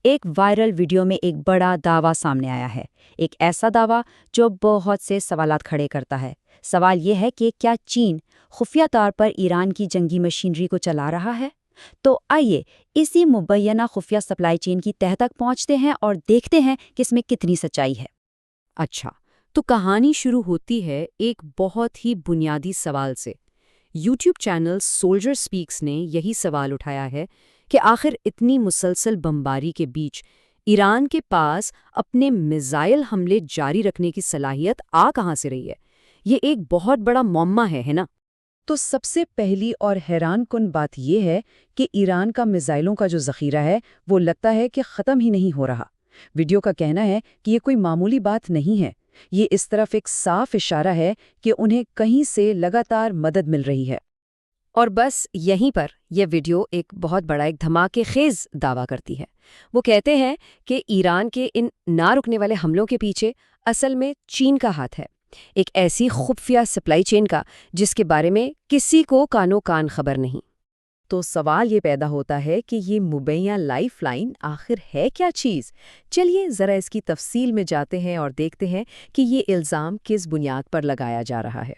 ایک viral video میں ایک بڑا دعویٰ سامنے آیا ہے، ایک ایسا دعویٰ جو بہت سے سوالات کھڑے کرتا ہے۔ سوال یہ ہے کہ کیا چین خفیہ طور پر ایران کی جنگی مشینری کو چلا رہا ہے؟ تو آئیے اسی مبینہ خفیہ سپلائی چین کی تہہ تک پہنچتے ہیں اور دیکھتے ہیں کہ اس میں کتنی سچائی ہے۔ اچھا، تو کہانی شروع ہوتی ہے ایک بہت ہی بنیادی سوال سے۔ یوٹیوب چینل سولجر سپیکس نے یہی سوال اٹھایا ہے کہ آخر اتنی مسلسل بمباری کے بیچ ایران کے پاس اپنے میزائل حملے جاری رکھنے کی صلاحیت کہاں سے رہی ہے؟ یہ ایک بہت بڑا معمہ ہے نا؟ تو سب سے پہلی اور حیران کن بات یہ ہے کہ ایران کا میزائلوں کا جو ذخیرہ ہے وہ لگتا ہے کہ ختم ہی نہیں ہو رہا۔ ویڈیو کا کہنا ہے کہ یہ کوئی معمولی بات نہیں ہے، یہ اس طرف ایک صاف اشارہ ہے کہ انہیں کہیں سے لگاتار مدد مل رہی ہے۔ اور بس یہیں پر یہ ویڈیو ایک بہت بڑا ایک دھماکے خیز دعویٰ کرتی ہے۔ وہ کہتے ہیں کہ ایران کے ان نہ رکنے والے حملوں کے پیچھے اصل میں چین کا ہاتھ ہے، ایک ایسی خفیہ سپلائی چین کا جس کے بارے میں کسی کو کانوں کان خبر نہیں۔ تو سوال یہ پیدا ہوتا ہے کہ یہ مبینہ لائف لائن آخر ہے کیا چیز؟ چلیے ذرا اس کی تفصیل میں جاتے ہیں اور دیکھتے ہیں کہ یہ الزام کس بنیاد پر لگایا جا رہا ہے۔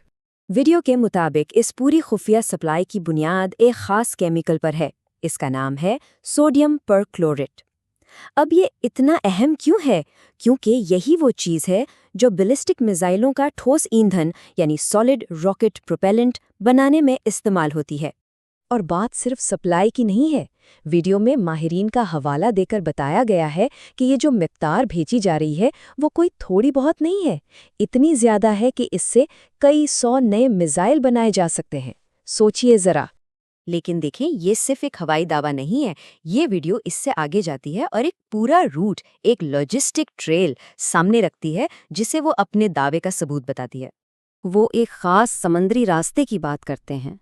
ویڈیو کے مطابق اس پوری خفیہ سپلائی کی بنیاد ایک خاص کیمیکل پر ہے، اس کا نام ہے سوڈیم پرکلوریٹ۔ اب یہ اتنا اہم کیوں ہے؟ کیونکہ یہی وہ چیز ہے جو بیلسٹک میزائلوں کا ٹھوس ایندھن یعنی سالڈ راکٹ پروپیلنٹ بنانے میں استعمال ہوتی ہے۔ اور بات صرف سپلائی کی نہیں ہے، ویڈیو میں ماہرین کا حوالہ دے کر بتایا گیا ہے کہ یہ جو مقدار بھیجی جا رہی ہے وہ کوئی تھوڑی بہت نہیں ہے، اتنی زیادہ ہے کہ اس سے کئی 100 نئے میزائل بنائے جا سکتے ہیں۔ سوچئے ذرا۔ لیکن دیکھیں، یہ صرف ایک ہوائی دعویٰ نہیں ہے، یہ ویڈیو اس سے آگے جاتی ہے اور ایک پورا روٹ، ایک لاجسٹک ٹریل سامنے رکھتی ہے جسے وہ اپنے دعوے کا ثبوت بتاتی ہے۔ وہ ایک خاص سمندری راستے کی بات کرتے ہیں،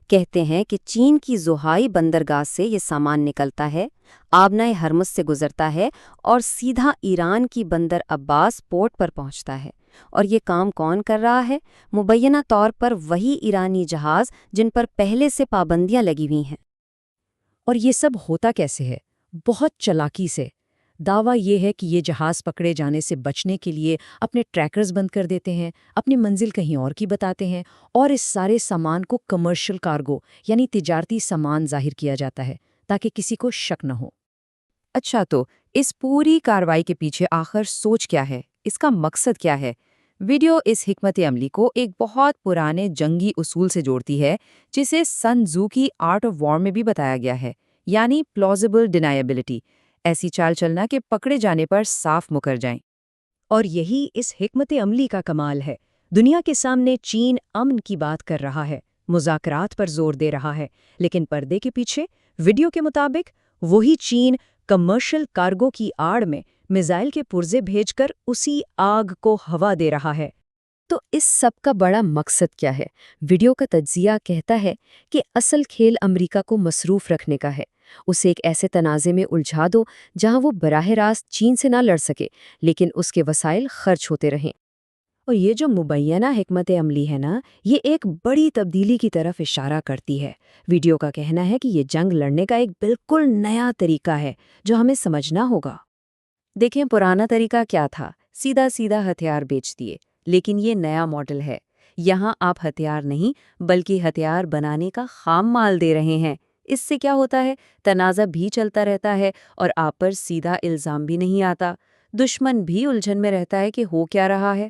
کہتے ہیں کہ چین کی زوہائی بندرگاہ سے یہ سامان نکلتا ہے، آبنائے ہرمز سے گزرتا ہے اور سیدھا ایران کی بندر عباس پورٹ پر پہنچتا ہے۔ اور یہ کام کون کر رہا ہے؟ مبینہ طور پر وہی ایرانی جہاز جن پر پہلے سے پابندیاں لگی ہوئی ہیں۔ اور یہ سب ہوتا کیسے ہے؟ بہت چالاکی سے۔ دعویٰ یہ ہے کہ یہ جہاز پکڑے جانے سے بچنے کے لیے اپنے ٹریکرز بند کر دیتے ہیں، اپنی منزل کہیں اور کی بتاتے ہیں، اور اس سارے سامان کو کمرشل کارگو یعنی تجارتی سامان ظاہر کیا جاتا ہے تاکہ کسی کو شک نہ ہو۔ اچھا، تو اس پوری کارروائی کے پیچھے آخر سوچ کیا ہے؟ اس کا مقصد کیا ہے؟ ویڈیو اس حکمت عملی کو ایک بہت پرانے جنگی اصول سے جوڑتی ہے جسے سن تزو کی آرٹ آف وار میں بھی بتایا گیا ہے، یعنی پلازیبل ڈینائبلٹی، ایسی چال چلنا کہ پکڑے جانے پر صاف مکر جائیں۔ اور یہی اس حکمت عملی کا کمال ہے۔ دنیا کے سامنے چین امن کی بات کر رہا ہے، مذاکرات پر زور دے رہا ہے، لیکن پردے کے پیچھے ویڈیو کے مطابق وہی چین کمرشل کارگو کی آڑ میں میزائل کے پرزے بھیج کر اسی آگ کو ہوا دے رہا ہے۔ تو اس سب کا بڑا مقصد کیا ہے؟ ویڈیو کا تجزیہ کہتا ہے کہ اصل کھیل امریکہ کو مصروف رکھنے کا ہے، اسے ایک ایسے تنازع میں الجھا دو جہاں وہ براہ راست چین سے نہ لڑ سکے لیکن اس کے وسائل خرچ ہوتے رہیں۔ اور یہ جو مبینہ حکمت عملی ہے نا، یہ ایک بڑی تبدیلی کی طرف اشارہ کرتی ہے۔ ویڈیو کا کہنا ہے کہ یہ جنگ لڑنے کا ایک بالکل نیا طریقہ ہے جو ہمیں سمجھنا ہوگا۔ دیکھیں، پرانا طریقہ کیا تھا؟ سیدھا سیدھا ہتھیار بیچ دیے، لیکن یہ نیا ماڈل ہے۔ یہاں آپ ہتھیار نہیں بلکہ ہتھیار بنانے کا خام مال دے رہے ہیں۔ اس سے کیا ہوتا ہے؟ تنازع بھی چلتا رہتا ہے اور آپ پر سیدھا الزام بھی نہیں آتا، دشمن بھی الجھن میں رہتا ہے کہ ہو کیا رہا ہے۔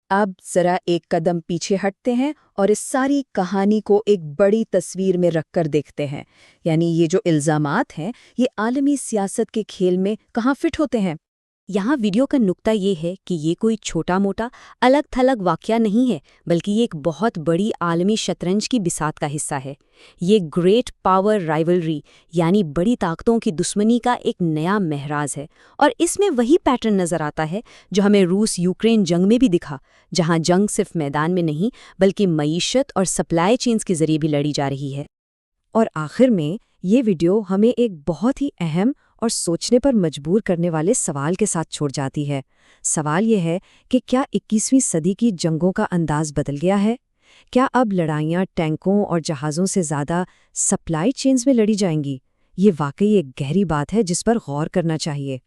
اب ذرا ایک قدم پیچھے ہٹتے ہیں اور اس ساری کہانی کو ایک بڑی تصویر میں رکھ کر دیکھتے ہیں، یعنی یہ جو الزامات ہیں یہ عالمی سیاست کے کھیل میں کہاں فٹ ہوتے ہیں۔ یہاں ویڈیو کا نقطہ یہ ہے کہ یہ کوئی چھوٹا موٹا الگ تھلگ واقعہ نہیں ہے، بلکہ یہ ایک بہت بڑی عالمی شطرنج کی بساط کا حصہ ہے۔ یہ گریٹ پاور رائیولری یعنی بڑی طاقتوں کی دشمنی کا ایک نیا محراج ہے، اور اس میں وہی پیٹرن نظر آتا ہے جو ہمیں روس یوکرین جنگ میں بھی دکھا، جہاں جنگ صرف میدان میں نہیں بلکہ معیشت اور سپلائی چینز کے ذریعے بھی لڑی جا رہی ہے۔ اور آخر میں یہ ویڈیو ہمیں ایک بہت ہی اہم اور سوچنے پر مجبور کرنے والے سوال کے ساتھ چھوڑ جاتی ہے۔ سوال یہ ہے کہ کیا 21ویں صدی کی جنگوں کا انداز بدل گیا ہے؟ کیا اب لڑائیاں ٹینکوں اور جہازوں سے زیادہ سپلائی چینز میں لڑی جائیں گی؟ یہ واقعی ایک گہری بات ہے جس پر غور کرنا چاہیے۔